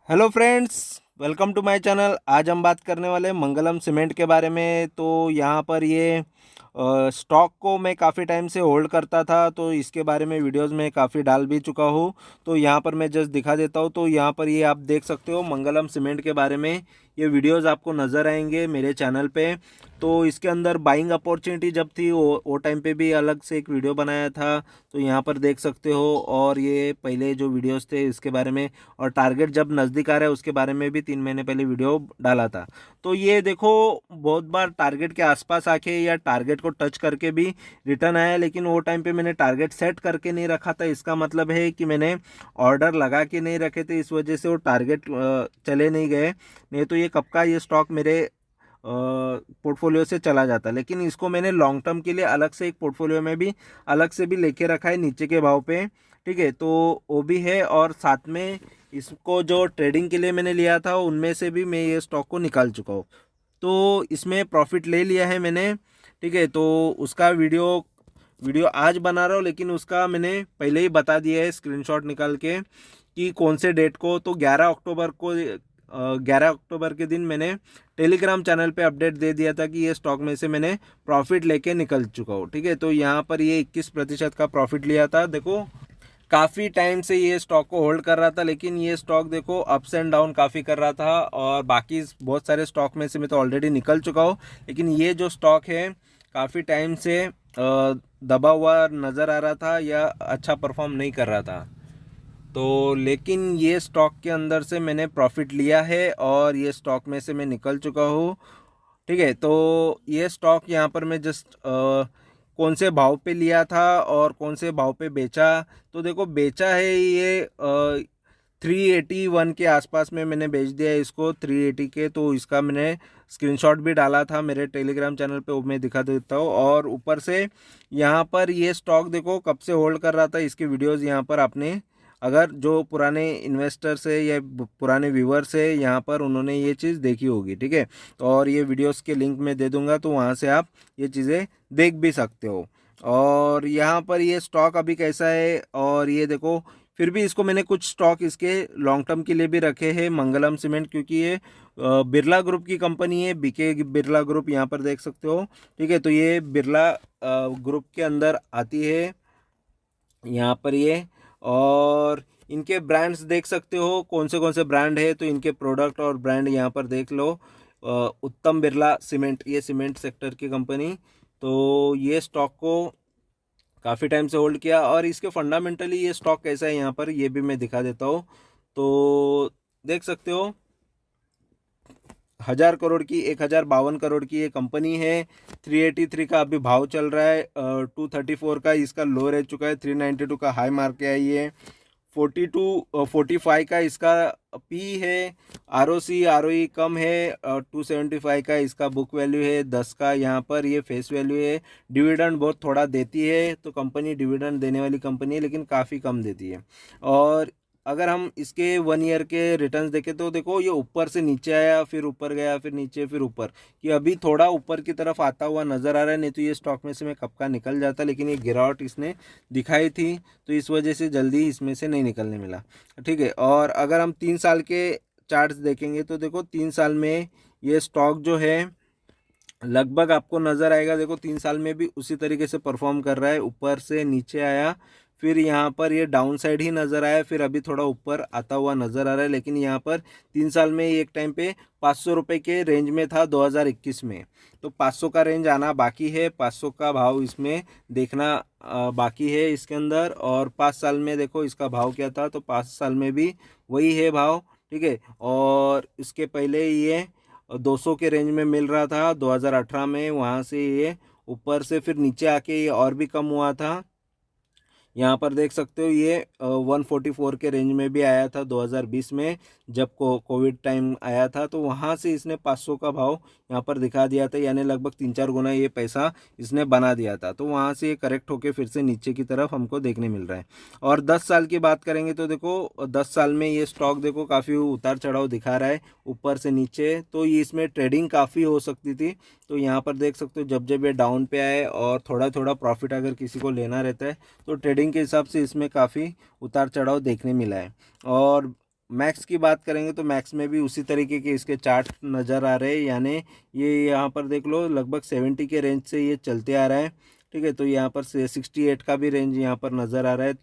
Hello friends, welcome to my channel. आज हम बात करने वाले हैं मंगलम सीमेंट के बारे में। तो यहाँ पर ये स्टॉक को मैं काफ़ी टाइम से होल्ड करता था, तो इसके बारे में वीडियोस में काफ़ी डाल भी चुका हूँ। तो यहाँ पर मैं जस्ट दिखा देता हूँ। तो यहाँ पर ये आप देख सकते हो मंगलम सीमेंट के बारे में ये वीडियोस आपको नज़र आएंगे मेरे चैनल पे। तो इसके अंदर बाइंग अपॉर्चुनिटी जब थी वो टाइम पे भी अलग से एक वीडियो बनाया था, तो यहाँ पर देख सकते हो। और ये पहले जो वीडियोस थे इसके बारे में, और टारगेट जब नज़दीक आ रहा है उसके बारे में भी 3 महीने पहले वीडियो डाला था। तो ये देखो, बहुत बार टारगेट के आसपास आके या टारगेट को टच करके भी रिटर्न आया, लेकिन वो टाइम पे मैंने टारगेट सेट करके नहीं रखा था। इसका मतलब है कि मैंने ऑर्डर लगा के नहीं रखे थे, इस वजह से वो टारगेट चले नहीं गए। नहीं तो ये कब का ये स्टॉक मेरे पोर्टफोलियो से चला जाता। लेकिन इसको मैंने लॉन्ग टर्म के लिए अलग से एक पोर्टफोलियो में भी अलग से भी लेके रखा है नीचे के भाव पे। ठीक है, तो वो भी है। और साथ में इसको जो ट्रेडिंग के लिए मैंने लिया था उनमें से भी मैं ये स्टॉक को निकाल चुका हूँ। तो इसमें प्रॉफिट ले लिया है मैंने। ठीक है, तो उसका वीडियो आज बना रहा हूँ, लेकिन उसका मैंने पहले ही बता दिया है स्क्रीनशॉट निकाल के कि कौन से डेट को। तो 11 अक्टूबर के दिन मैंने टेलीग्राम चैनल पे अपडेट दे दिया था कि ये स्टॉक में से मैंने प्रॉफिट लेके निकल चुका हूँ। ठीक है, तो यहाँ पर ये 21% का प्रॉफिट लिया था। देखो, काफ़ी टाइम से ये स्टॉक को होल्ड कर रहा था, लेकिन ये स्टॉक देखो अप्स एंड डाउन काफ़ी कर रहा था। और बाकी बहुत सारे स्टॉक में से मैं तो ऑलरेडी निकल चुका हूँ, लेकिन ये जो स्टॉक है काफ़ी टाइम से दबा हुआ नज़र आ रहा था या अच्छा परफॉर्म नहीं कर रहा था। तो लेकिन ये स्टॉक के अंदर से मैंने प्रॉफिट लिया है और ये स्टॉक में से मैं निकल चुका हूँ। ठीक है, तो ये स्टॉक यहाँ पर मैं जस्ट कौन से भाव पे लिया था और कौन से भाव पे बेचा। तो देखो, बेचा है ये 381 के आसपास में मैंने बेच दिया है इसको, 380 के। तो इसका मैंने स्क्रीनशॉट भी डाला था मेरे टेलीग्राम चैनल पे, वो मैं दिखा देता हूँ। और ऊपर से यहाँ पर ये स्टॉक देखो कब से होल्ड कर रहा था, इसकी वीडियोस यहाँ पर आपने अगर जो पुराने इन्वेस्टर्स है या पुराने व्यूवर्स है यहाँ पर, उन्होंने ये चीज़ देखी होगी। ठीक है, तो और ये वीडियोस के लिंक मैं दे दूंगा, तो वहाँ से आप ये चीज़ें देख भी सकते हो। और यहाँ पर ये स्टॉक अभी कैसा है, और ये देखो, फिर भी इसको मैंने कुछ स्टॉक इसके लॉन्ग टर्म के लिए भी रखे हैं मंगलम सीमेंट, क्योंकि ये बिरला ग्रुप की कंपनी है, बीके बिरला ग्रुप, यहाँ पर देख सकते हो। ठीक है, तो ये बिरला ग्रुप के अंदर आती है यहाँ पर ये। और इनके ब्रांड्स देख सकते हो कौन से ब्रांड है, तो इनके प्रोडक्ट और ब्रांड यहाँ पर देख लो। उत्तम बिरला सीमेंट, ये सीमेंट सेक्टर की कंपनी। तो ये स्टॉक को काफ़ी टाइम से होल्ड किया। और इसके फंडामेंटली ये स्टॉक कैसा है यहाँ पर ये भी मैं दिखा देता हूँ। तो देख सकते हो, 1000 करोड़ की, 1052 करोड़ की ये कंपनी है। 383 का अभी भाव चल रहा है, 234 का इसका लो रह चुका है, 392 का हाई मार के आई है, 45 का इसका पी है। आर ओ ई कम है, 275 का इसका बुक वैल्यू है, 10 का यहाँ पर ये फेस वैल्यू है। डिविडेंड बहुत थोड़ा देती है, तो कंपनी डिविडेंड देने वाली कंपनी है, लेकिन काफ़ी कम देती है। और अगर हम इसके 1 ईयर के रिटर्न्स देखें तो देखो, ये ऊपर से नीचे आया, फिर ऊपर गया, फिर नीचे, फिर ऊपर, कि अभी थोड़ा ऊपर की तरफ आता हुआ नज़र आ रहा है। नहीं तो ये स्टॉक में से मैं कब का निकल जाता, लेकिन ये गिरावट इसने दिखाई थी, तो इस वजह से जल्दी इसमें से नहीं निकलने मिला। ठीक है, और अगर हम 3 साल के चार्ट्स देखेंगे तो देखो 3 साल में ये स्टॉक जो है लगभग आपको नज़र आएगा। देखो 3 साल में भी उसी तरीके से परफॉर्म कर रहा है, ऊपर से नीचे आया, फिर यहाँ पर ये डाउन साइड ही नज़र आया, फिर अभी थोड़ा ऊपर आता हुआ नज़र आ रहा है। लेकिन यहाँ पर 3 साल में एक टाइम पे 500 रुपये के रेंज में था 2021 में। तो 500 का रेंज आना बाकी है, 500 का भाव इसमें देखना बाकी है इसके अंदर। और 5 साल में देखो इसका भाव क्या था, तो 5 साल में भी वही है भाव। ठीक है, और इसके पहले ये 200 के रेंज में मिल रहा था 2018 में, वहाँ से ये ऊपर से फिर नीचे आके ये और भी कम हुआ था। यहाँ पर देख सकते हो ये 144 के रेंज में भी आया था 2020 में, जब कोविड टाइम आया था। तो वहाँ से इसने 500 का भाव यहाँ पर दिखा दिया था, यानी लगभग 3-4 गुना ये पैसा इसने बना दिया था। तो वहाँ से ये करेक्ट होके फिर से नीचे की तरफ हमको देखने मिल रहा है। और 10 साल की बात करेंगे तो देखो 10 साल में ये स्टॉक देखो काफ़ी उतार चढ़ाव दिखा रहा है, ऊपर से नीचे। तो ये इसमें ट्रेडिंग काफ़ी हो सकती थी। तो यहाँ पर देख सकते हो जब जब ये डाउन पे आए और थोड़ा थोड़ा प्रॉफिट अगर किसी को लेना रहता है, तो ट्रेडिंग के हिसाब से इसमें काफ़ी उतार चढ़ाव देखने मिला है। और मैक्स की बात करेंगे तो मैक्स में भी उसी तरीके के इसके चार्ट नज़र आ रहे हैं, यानी ये यहाँ पर देख लो लगभग 70 के रेंज से ये चलते आ रहा है। ठीक है, तो यहाँ पर 68 का भी रेंज यहाँ पर नज़र आ रहा है।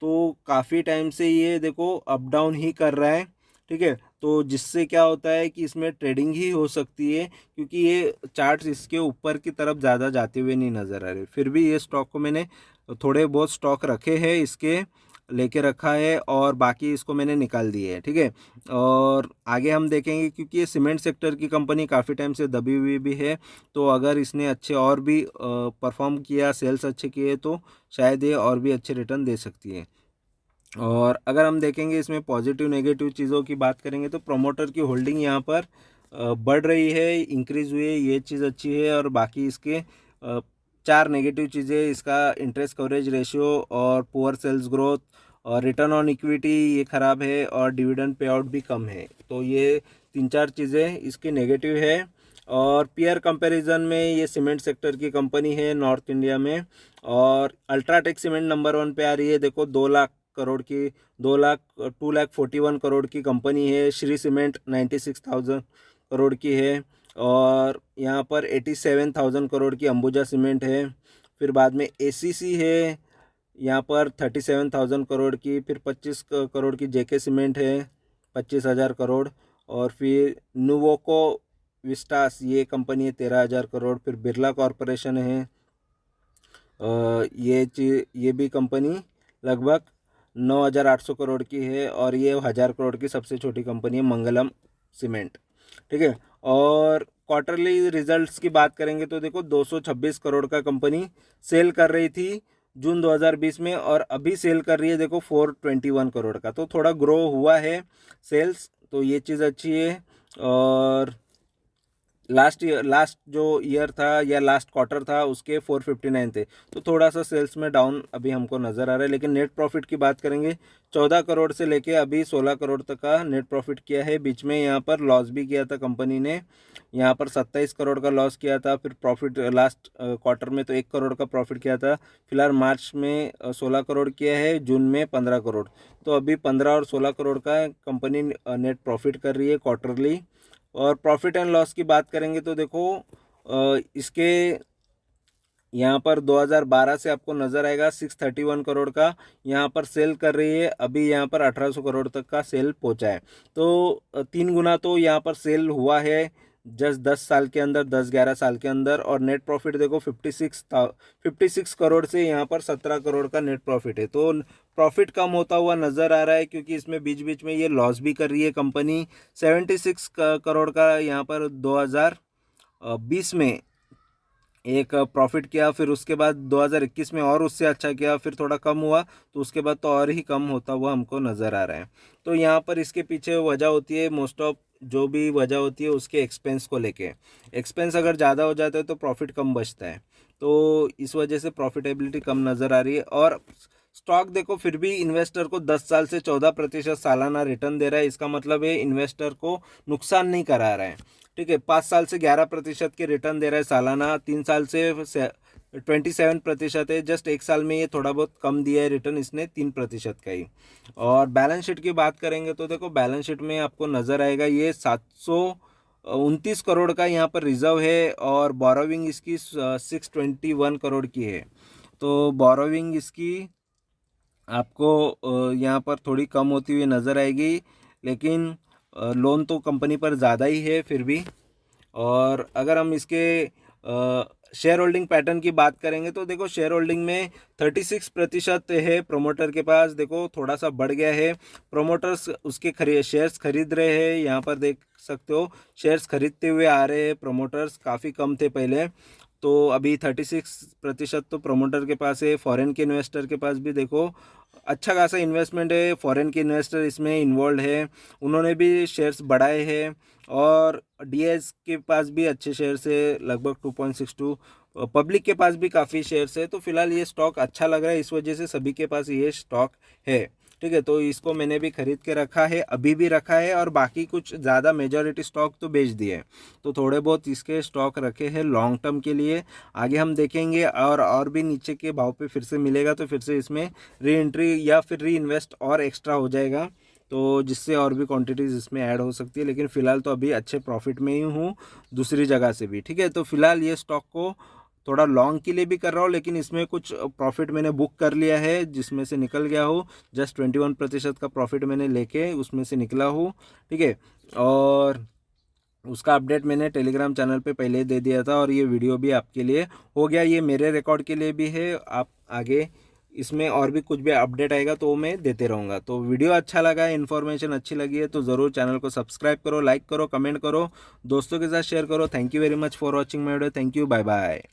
तो काफ़ी टाइम से ये देखो अप डाउन ही कर रहा है। ठीक है, तो जिससे क्या होता है कि इसमें ट्रेडिंग ही हो सकती है, क्योंकि ये चार्ट्स इसके ऊपर की तरफ ज़्यादा जाते हुए नहीं नज़र आ रहे। फिर भी ये स्टॉक को मैंने थोड़े बहुत स्टॉक रखे हैं, इसके लेके रखा है और बाकी इसको मैंने निकाल दिए है। ठीक है, और आगे हम देखेंगे, क्योंकि ये सीमेंट सेक्टर की कंपनी काफ़ी टाइम से दबी हुई भी है, तो अगर इसने अच्छे और भी परफॉर्म किया, सेल्स अच्छे किए, तो शायद ये और भी अच्छे रिटर्न दे सकती है। और अगर हम देखेंगे इसमें पॉजिटिव नेगेटिव चीज़ों की बात करेंगे तो प्रोमोटर की होल्डिंग यहाँ पर बढ़ रही है, इंक्रीज़ हुई है, ये चीज़ अच्छी है। और बाकी इसके चार नेगेटिव चीज़ें, इसका इंटरेस्ट कवरेज रेशियो और पुअर सेल्स ग्रोथ और रिटर्न ऑन इक्विटी ये ख़राब है और डिविडेंड पे आउट भी कम है। तो ये 3-4 चीज़ें इसकी नेगेटिव है। और पीयर कंपैरिजन में ये सीमेंट सेक्टर की कंपनी है नॉर्थ इंडिया में, और अल्ट्राटेक सीमेंट नंबर 1 पे आ रही है। देखो 2 लाख करोड़ की 2,41 करोड़ की कंपनी है। श्री सीमेंट 96,000 करोड़ की है, और यहाँ पर 87,000 करोड़ की अंबुजा सीमेंट है। फिर बाद में एसीसी है यहाँ पर 37,000 करोड़ की। फिर 25 करोड़ की जेके सीमेंट है, 25,000 करोड़। और फिर नुवोको विस्टास ये कंपनी है 13,000 करोड़। फिर बिरला कॉरपोरेशन है, ये भी कंपनी लगभग 9,800 करोड़ की है, और ये 1,000 करोड़ की सबसे छोटी कंपनी है मंगलम सीमेंट। ठीक है, और क्वार्टरली रिजल्ट्स की बात करेंगे तो देखो 226 करोड़ का कंपनी सेल कर रही थी जून 2020 में, और अभी सेल कर रही है देखो 421 करोड़ का। तो थोड़ा ग्रो हुआ है सेल्स, तो ये चीज़ अच्छी है। और लास्ट जो ईयर था या लास्ट क्वार्टर था उसके 459 थे, तो थोड़ा सा सेल्स में डाउन अभी हमको नज़र आ रहा है। लेकिन नेट प्रॉफिट की बात करेंगे 14 करोड़ से लेके अभी 16 करोड़ तक का नेट प्रॉफिट किया है। बीच में यहाँ पर लॉस भी किया था कंपनी ने, यहाँ पर 27 करोड़ का लॉस किया था। फिर प्रॉफिट लास्ट क्वार्टर में तो 1 करोड़ का प्रॉफिट किया था। फिलहाल मार्च में 16 करोड़ किया है, जून में 15 करोड़। तो अभी 15 और 16 करोड़ का कंपनी नेट प्रॉफिट कर रही है क्वार्टरली। और प्रॉफिट एंड लॉस की बात करेंगे तो देखो इसके यहाँ पर 2012 से आपको नज़र आएगा 631 करोड़ का यहाँ पर सेल कर रही है। अभी यहाँ पर 1800 करोड़ तक का सेल पहुँचा है, तो 3 गुना तो यहाँ पर सेल हुआ है जस्ट 10 साल के अंदर, 10-11 साल के अंदर। और नेट प्रॉफिट देखो 56 करोड़ से यहाँ पर 17 करोड़ का नेट प्रॉफिट है। तो प्रॉफिट कम होता हुआ नज़र आ रहा है, क्योंकि इसमें बीच बीच में ये लॉस भी कर रही है कंपनी। 76 करोड़ का यहाँ पर 2020 में एक प्रॉफिट किया, फिर उसके बाद 2021 में और उससे अच्छा किया, फिर थोड़ा कम हुआ, तो उसके बाद तो और ही कम होता हुआ हमको नज़र आ रहा है। तो यहाँ पर इसके पीछे वजह होती है, मोस्ट ऑफ जो भी वजह होती है उसके एक्सपेंस को लेके। एक्सपेंस अगर ज़्यादा हो जाता है तो प्रॉफिट कम बचता है, तो इस वजह से प्रॉफिटेबिलिटी कम नज़र आ रही है। और स्टॉक देखो फिर भी इन्वेस्टर को 10 साल से 14% सालाना रिटर्न दे रहा है। इसका मतलब है इन्वेस्टर को नुकसान नहीं करा रहा है। ठीक है, 5 साल से 11% के रिटर्न दे रहा है सालाना, 3 साल से 27% है। जस्ट 1 साल में ये थोड़ा बहुत कम दिया है रिटर्न इसने, 3% का ही। और बैलेंस शीट की बात करेंगे तो देखो बैलेंस शीट में आपको नज़र आएगा ये 729 करोड़ का यहाँ पर रिजर्व है, और बोरोविंग इसकी 621 करोड़ की है। तो बोरोविंग इसकी आपको यहाँ पर थोड़ी कम होती हुई नज़र आएगी, लेकिन लोन तो कंपनी पर ज़्यादा ही है फिर भी। और अगर हम इसके शेयर होल्डिंग पैटर्न की बात करेंगे तो देखो शेयर होल्डिंग में 36% है प्रोमोटर के पास। देखो थोड़ा सा बढ़ गया है, प्रोमोटर्स उसके शेयर्स खरीद रहे हैं। यहाँ पर देख सकते हो शेयर्स खरीदते हुए आ रहे हैं प्रोमोटर्स, काफ़ी कम थे पहले। तो अभी 36% तो प्रोमोटर के पास है। फॉरेन के इन्वेस्टर के पास भी देखो अच्छा खासा इन्वेस्टमेंट है, फॉरेन के इन्वेस्टर इसमें इन्वॉल्व है, उन्होंने भी शेयर्स बढ़ाए हैं। और डीएस के पास भी अच्छे शेयर्स है, लगभग 2.62। पब्लिक के पास भी काफ़ी शेयर्स है। तो फिलहाल ये स्टॉक अच्छा लग रहा है, इस वजह से सभी के पास ये स्टॉक है। ठीक है, तो इसको मैंने भी खरीद के रखा है, अभी भी रखा है, और बाकी कुछ ज़्यादा मेजॉरिटी स्टॉक तो बेच दिए, तो थोड़े बहुत इसके स्टॉक रखे हैं लॉन्ग टर्म के लिए। आगे हम देखेंगे और भी नीचे के भाव पे फिर से मिलेगा तो फिर से इसमें री एंट्री या फिर री इन्वेस्ट और एक्स्ट्रा हो जाएगा। तो जिससे और भी क्वांटिटीज़ इसमें ऐड हो सकती है, लेकिन फ़िलहाल तो अभी अच्छे प्रॉफिट में ही हूँ दूसरी जगह से भी, ठीक है। तो फ़िलहाल ये स्टॉक को थोड़ा लॉन्ग के लिए भी कर रहा हूँ, लेकिन इसमें कुछ प्रॉफिट मैंने बुक कर लिया है जिसमें से निकल गया हूँ। जस्ट 21% का प्रॉफिट मैंने लेके उसमें से निकला हूँ, ठीक है। और उसका अपडेट मैंने टेलीग्राम चैनल पे पहले ही दे दिया था, और ये वीडियो भी आपके लिए हो गया, ये मेरे रिकॉर्ड के लिए भी है। आप आगे इसमें और भी कुछ भी अपडेट आएगा तो मैं देते रहूँगा। तो वीडियो अच्छा लगा है, इन्फॉर्मेशन अच्छी लगी है तो ज़रूर चैनल को सब्सक्राइब करो, लाइक करो, कमेंट करो, दोस्तों के साथ शेयर करो। Thank you very much for watching my video. Thank you, bye bye.